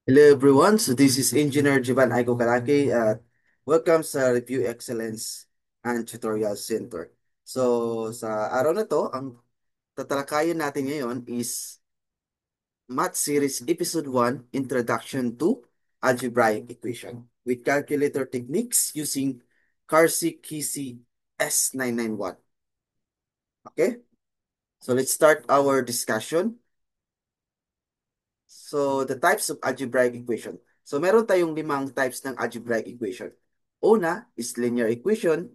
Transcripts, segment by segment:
Hello everyone, so this is Engineer Jivan Aiko Kalaki at welcome sa Review Excellence and Tutorial Center. So sa araw na to, ang tatalakayin natin ngayon is Math Series Episode 1, Introduction to Algebraic Equation with calculator techniques using Karsi-Kisi S991. Okay, so let's start our discussion. So, the types of algebraic equation. So, meron tayong limang types ng algebraic equation. Una is linear equation.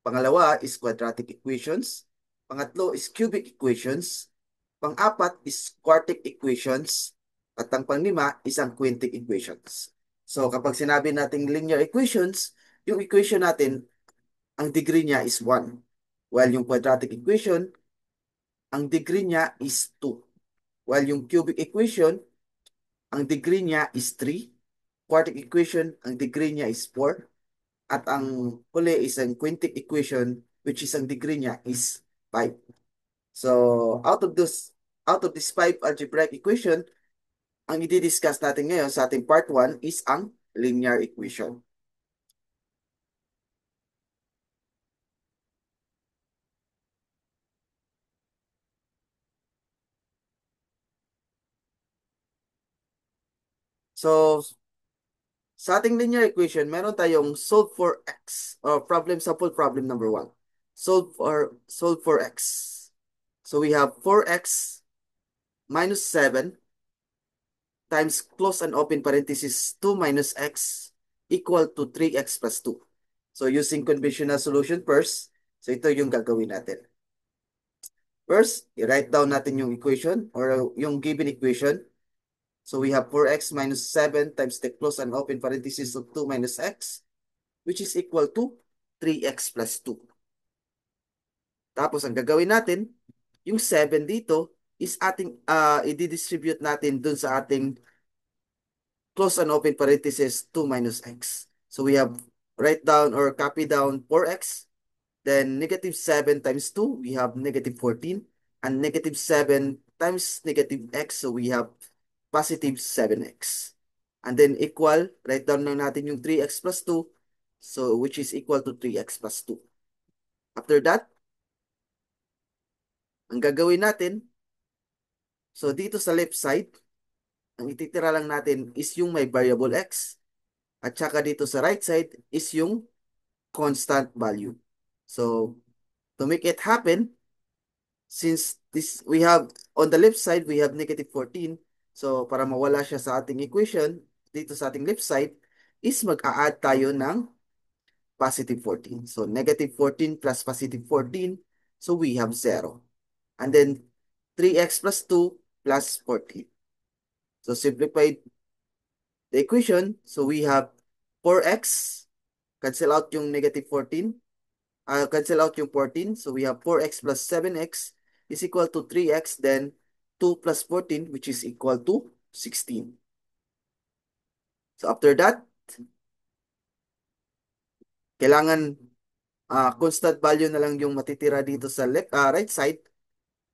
Pangalawa is quadratic equations. Pangatlo is cubic equations. Pang-apat is quartic equations. At ang panglima is ang quintic equations. So, kapag sinabi nating linear equations, yung equation natin, ang degree niya is 1. While yung quadratic equation, ang degree niya is 2. While yung cubic equation, ang degree niya is 3. Quartic equation, ang degree niya is 4. At ang huli is ang quintic equation, which is ang degree niya is 5. So, out of this 5 algebraic equation, ang i-discuss natin ngayon sa ating part 1 is ang linear equation. So, sa ating linear equation, meron tayong solve for x or sample problem number 1. Solve for x. So we have 4x minus 7 times close and open parenthesis 2 minus x equal to 3x plus 2. So using conventional solution first, so ito yung gagawin natin. First, i-write down natin yung equation or yung given equation. So we have 4x minus 7 times the close and open parenthesis of 2 minus x, which is equal to 3x plus 2. Tapos ang gagawin natin, yung 7 dito is i-distribute natin dun sa ating close and open parenthesis 2 minus x. So we have write down or copy down 4x, then negative 7 times 2, we have negative 14, and negative 7 times negative x, so we have positive 7x. And then equal, write down lang natin yung 3x plus 2, so which is equal to 3x plus 2. After that, ang gagawin natin, so dito sa left side, ang ititira lang natin is yung may variable x, at saka dito sa right side is yung constant value. So, to make it happen, since this we have on the left side, we have negative 14. So, para mawala siya sa ating equation, dito sa ating left side, is mag-a-add tayo ng positive 14. So, negative 14 plus positive 14. So, we have 0. And then, 3x plus 2 plus 14. So, simplified the equation. So, we have 4x, cancel out yung negative 14. Cancel out yung 14. So we have 4x plus 7x is equal to 3x, then 2 plus 14, which is equal to 16. So after that, kailangan constant value na lang yung matitira dito sa right side.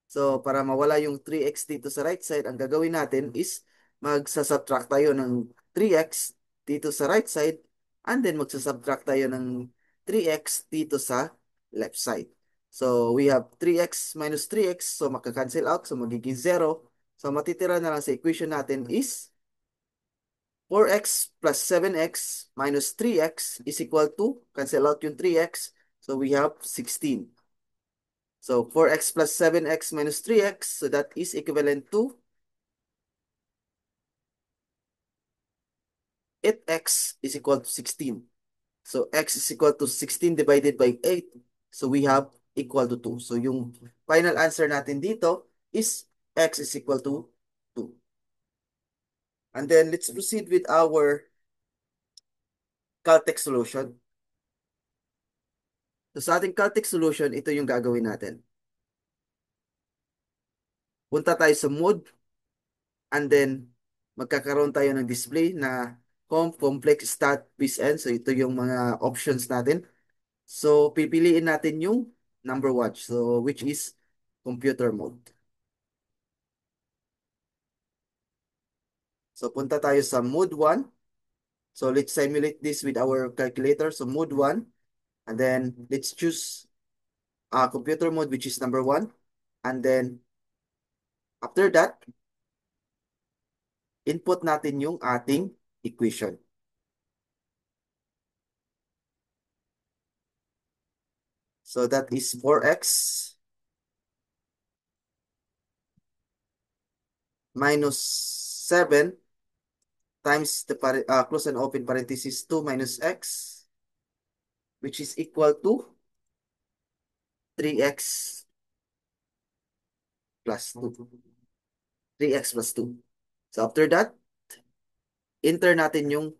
So para mawala yung 3x dito sa right side, ang gagawin natin is magsasubtract tayo ng 3x dito sa right side, and then magsasubtract tayo ng 3x dito sa left side. So we have 3x minus 3x, so makakancel out, so magiging 0. So matitira na lang sa equation natin is 4x plus 7x minus 3x is equal to, cancel out yung 3x, so we have 16. So 4x plus 7x minus 3x, so that is equivalent to 8x is equal to 16. So x is equal to 16 divided by 8. So we have equal to 2. So yung final answer natin dito is x is equal to 2. And then let's proceed with our Caltech solution. So sa ating Caltech solution, ito yung gagawin natin. Punta tayo sa mode, and then magkakaroon tayo ng display na complex stat piece n. So ito yung mga options natin. So pipiliin natin yung number 1. So which is computer mode. So punta tayo sa mode 1. So let's simulate this with our calculator. So mode 1. And then let's choose computer mode, which is number 1. And then after that, input natin yung ating equation. So that is 4x minus 7 times the close and open parenthesis 2 minus x, which is equal to 3x plus 2. 3x plus 2. So after that, enter natin yung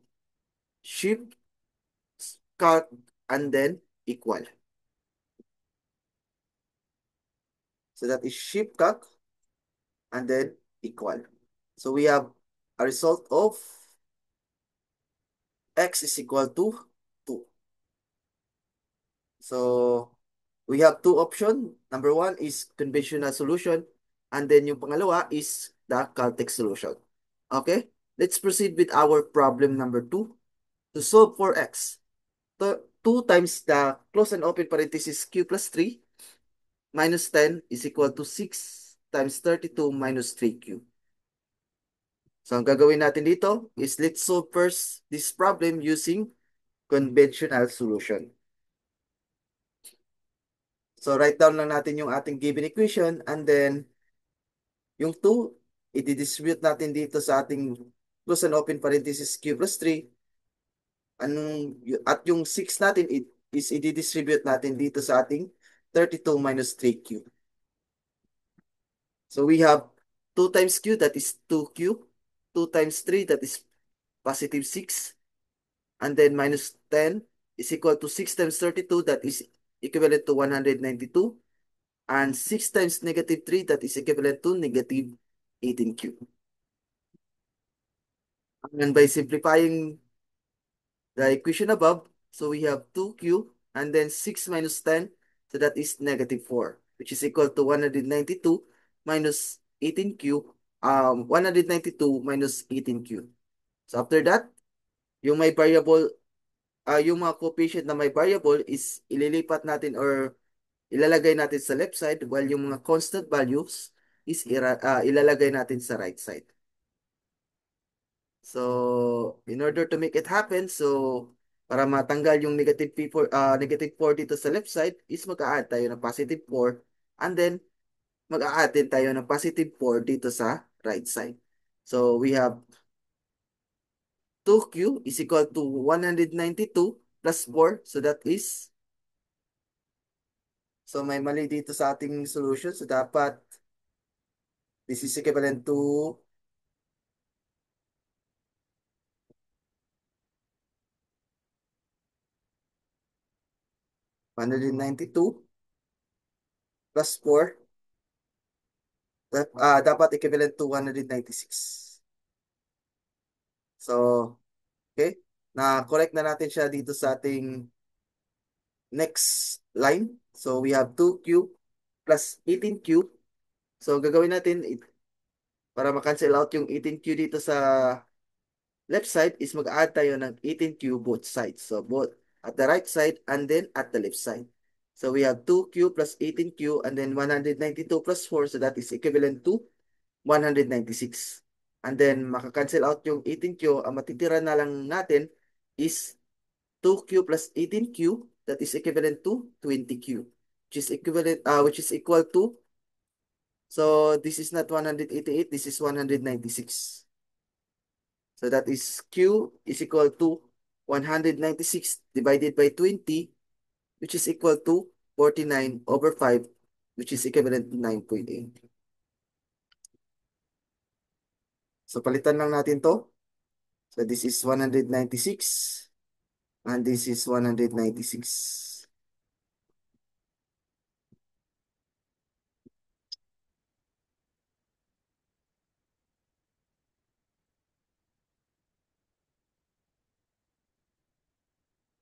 shift, calc, and then equal. So that is shift, calc, and then equal. So we have a result of x is equal to 2. So we have two options. Number one is conventional solution, and then yung pangalawa is the Caltech solution. Okay, let's proceed with our problem number 2. To solve for x, 2 times the close and open parenthesis q plus 3 minus 10 is equal to 6 times 32 minus 3q. So ang gagawin natin dito is let's solve first this problem using conventional solution. So write down lang natin yung ating given equation, and then yung 2, i-distribute natin dito sa ating close and open parenthesis q plus 3. At yung 6 natin is i-distribute natin dito sa ating 32 minus 3q. So we have 2 times q, that is 2q. 2 times 3, that is positive 6. And then minus 10 is equal to 6 times 32, that is equivalent to 192. And 6 times negative 3, that is equivalent to negative 18q. And by simplifying the equation above, so we have 2q and then 6 minus 10, so that is negative 4, which is equal to 192 minus 18q, 192 minus 18q. So after that, yung may variable, yung mga coefficient na may variable is ililipat natin or ilalagay natin sa left side, while yung mga constant values is ilalagay natin sa right side. So, in order to make it happen, so para matanggal yung negative 4 dito sa left side, is mag-a-add tayo ng positive 4, and then mag-a-add din tayo ng positive 4 dito sa right side. So, we have 2q is equal to 192 plus 4. So, that is, so may mali dito sa ating solution. So, dapat, this is equivalent to 192 plus 4. Dapat equivalent to 196. So, okay, na-correct na natin siya dito sa ating next line. So, we have 2q plus 18q. So, gagawin natin, para ma-cancel out yung 18q dito sa left side, is mag-add tayo ng 18q both sides. So, both at the right side and then at the left side. So, we have 2q plus 18q and then 192 plus 4. So, that is equivalent to 196. And then, maka-cancel out yung 18q. Ang matitira na lang natin is 2q plus 18q, that is equivalent to 20q, which is equal to, so this is not 188, this is 196. So that is q is equal to 196 divided by 20, which is equal to 49 over 5, which is equivalent to 9.8. So palitan lang natin to. So this is 196 and this is 196.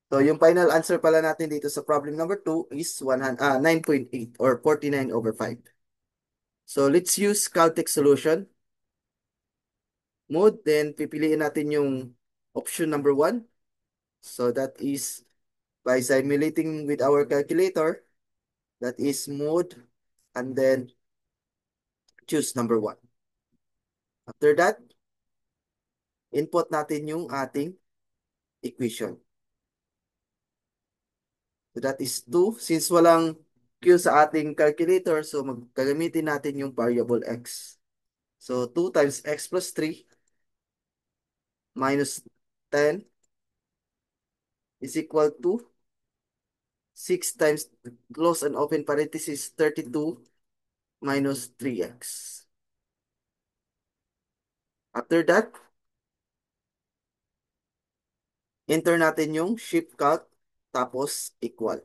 So yung final answer pala natin dito sa problem number 2 is 9.8 or 49 over 5. So let's use Caltech solution. mode, then pipiliin natin yung option number 1. So that is by simulating with our calculator, that is mode, and then choose number 1. After that, input natin yung ating equation. So that is 2. Since walang Q sa ating calculator, so magkagamitin natin yung variable x. So 2 times x plus 3 minus 10 is equal to 6 times close and open parenthesis 32 minus 3x. After that, enter natin yung shift calc tapos equal.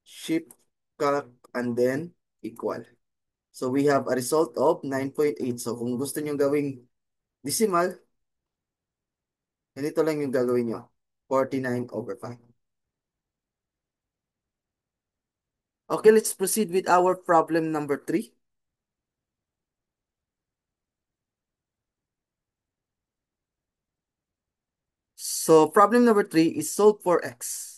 Shift calc and then equal. So we have a result of 9.8. So kung gusto nyo gawing decimal, ganito lang yung gagawin nyo. 49/5. Okay, let's proceed with our problem number 3. So problem number 3 is solve for x.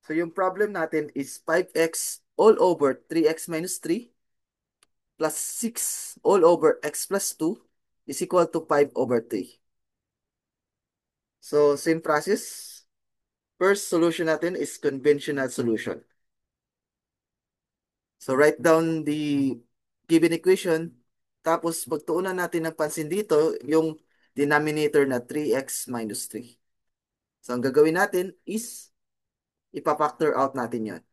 So yung problem natin is 5x all over 3x minus 3 plus 6 all over x plus 2 is equal to 5/3. So same process. First solution natin is conventional solution. So write down the given equation. Tapos pagtuunan natin ng pansin dito yung denominator na 3x minus 3. So ang gagawin natin is ipapactor out natin yon.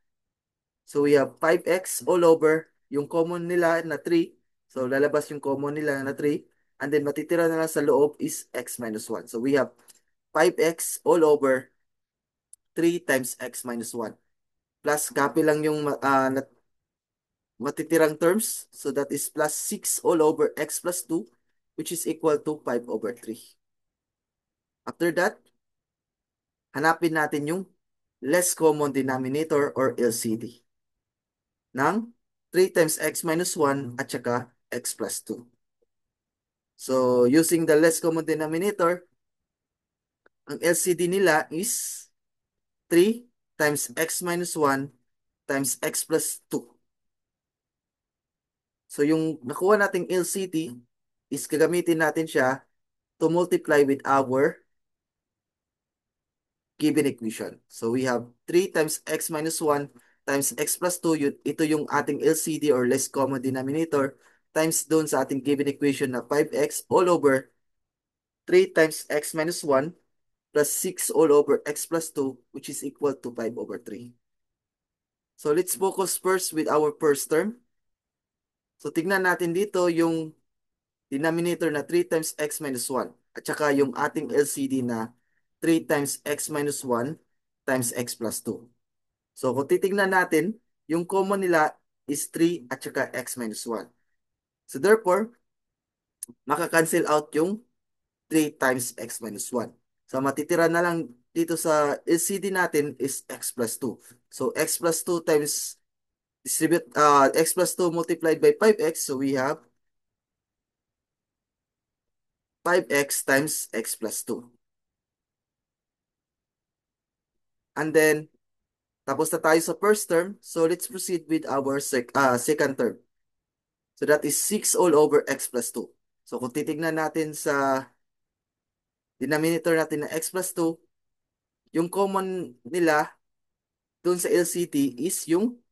So we have 5x all over yung common nila na 3. So lalabas yung common nila na 3. And then matitira na lang sa loob is x minus 1. So we have 5x all over 3 times x minus 1. Plus copy lang yung matitirang terms. So that is plus 6 all over x plus 2, which is equal to 5/3. After that, hanapin natin yung less common denominator or LCD ng 3 times x minus 1 at saka x plus 2. So using the less common denominator, ang LCD nila is 3 times x minus 1 times x plus 2. So yung nakuha nating LCD is gagamitin natin siya to multiply with our given equation. So we have 3 times x minus 1 times x plus 2. Ito yung ating LCD or less common denominator times doon sa ating given equation na 5x all over 3 times x minus 1 plus 6 all over x plus 2, which is equal to 5/3. So let's focus first with our first term. So tignan natin dito yung denominator na 3 times x minus 1 at saka yung ating LCD na 3 times x minus 1 times x plus 2. So kung titignan natin, yung common nila is 3 at saka x minus 1. So therefore, makakancel out yung 3 times x minus 1. So matitira na lang dito sa LCD natin is x plus 2. So x plus 2 times x plus 2 multiplied by 5x. So we have 5x times x plus 2. And then, tapos na tayo sa first term. So let's proceed with our second term. So that is 6 all over x plus 2. So kung titignan natin sa denominator natin na x plus 2, yung common nila dun sa LCT is yung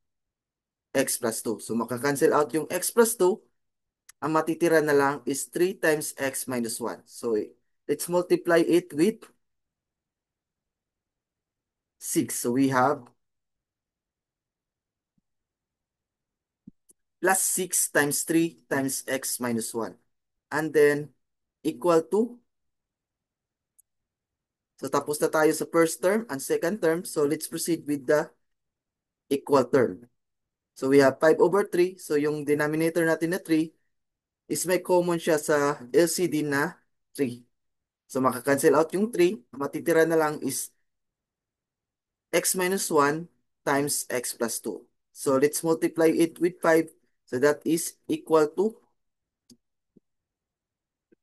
x plus 2. So makakancel out yung x plus 2. Ang matitira na lang is 3 times x minus 1. So let's multiply it with 6. So we have plus 6 times 3 times x minus 1. And then equal to, so tapos na tayo sa first term and second term. So let's proceed with the equal term. So we have 5/3. So yung denominator natin na 3 is may common siya sa LCD na 3. So makakancel out yung 3. Matitira na lang is x minus 1 times x plus 2. So let's multiply it with 5. So that is equal to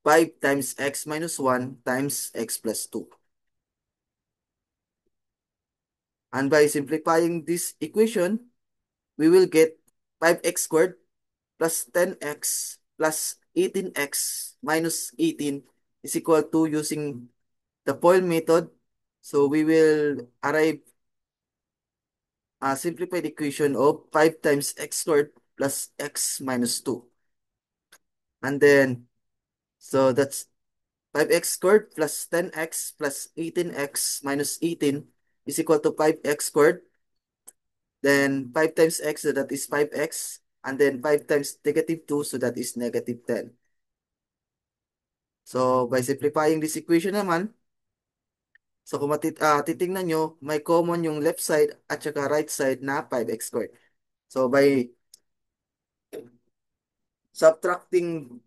5 times x minus 1 times x plus 2. And by simplifying this equation, we will get 5x squared plus 10x plus 18x minus 18 is equal to using the FOIL method. So we will arrive a simplified equation of 5 times x squared plus x minus 2. And then, so that's 5x squared plus 10x plus 18x minus 18 is equal to 5x squared. Then 5 times x, so that is 5x. And then 5 times negative 2, so that is negative 10. So by simplifying this equation naman, so kung titingnan nyo, may common yung left side at saka right side na 5x squared. So by subtracting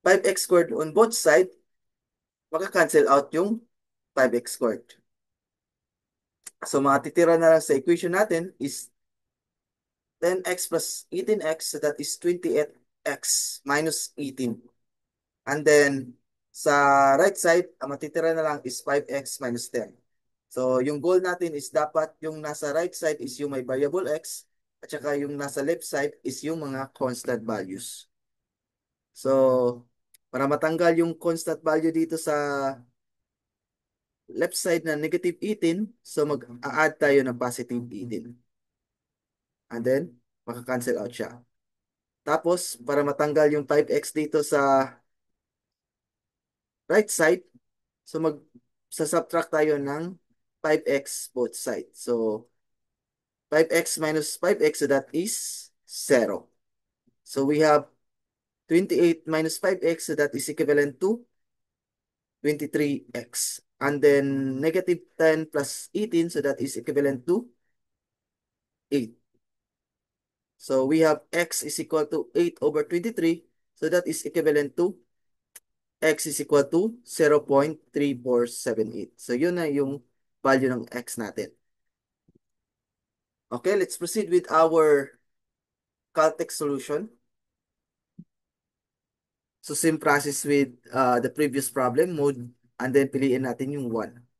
5x squared on both sides, maka-cancel out yung 5x squared. So matitira na lang sa equation natin is 10x plus 18x, so that is 28x minus 18. And then sa right side, ang matitira na lang is 5x minus 10. So yung goal natin is dapat yung nasa right side is yung may variable x at saka yung nasa left side is yung mga constant values. So para matanggal yung constant value dito sa left side na negative 18, so mag-add tayo ng positive 18. And then, maka-cancel out siya. Tapos, para matanggal yung 5x dito sa right side, so subtract tayo ng 5x both sides. So, 5x minus 5x, so that is 0. So, we have 28 minus 5x, so that is equivalent to 23x. And then, negative 10 plus 18, so that is equivalent to 8. So we have x is equal to 8 over 23. So that is equivalent to x is equal to 0.3478. So yun na yung value ng x natin. Okay, let's proceed with our Caltech solution. So same process with the previous problem, mode, and then piliin natin yung 1.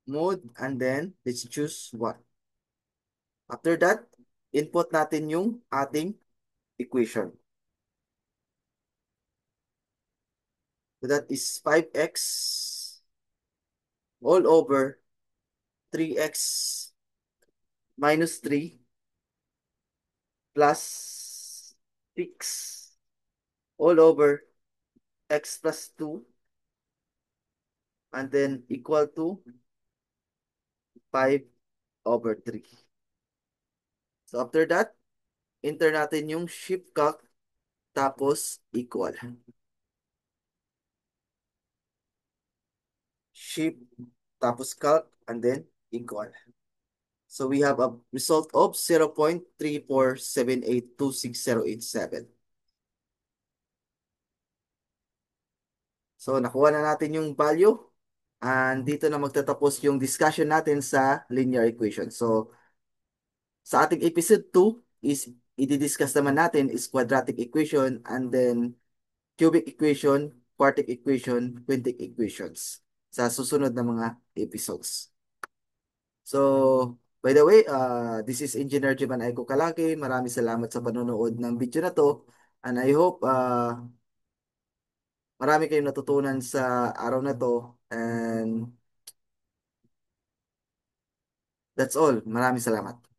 Mode, and then let's choose 1. After that, input natin yung ating equation. So that is 5x all over 3x minus 3 plus 6 all over x plus 2 and then equal to 5 over 3. So after that, enter natin yung shift calc tapos equal. Shift tapos calc and then equal. So we have a result of 0.34782687. So nakuha na natin yung value and dito na magtatapos yung discussion natin sa linear equation. So sa ating episode 2 is i-discuss naman natin is quadratic equation and then cubic equation, quartic equation, quintic equations sa susunod na mga episodes. So, by the way, this is Engineer Jiman Aiko Kalaki. Maraming salamat sa panonood ng video na to. And I hope marami kayong natutunan sa araw na to. And that's all. Maraming salamat.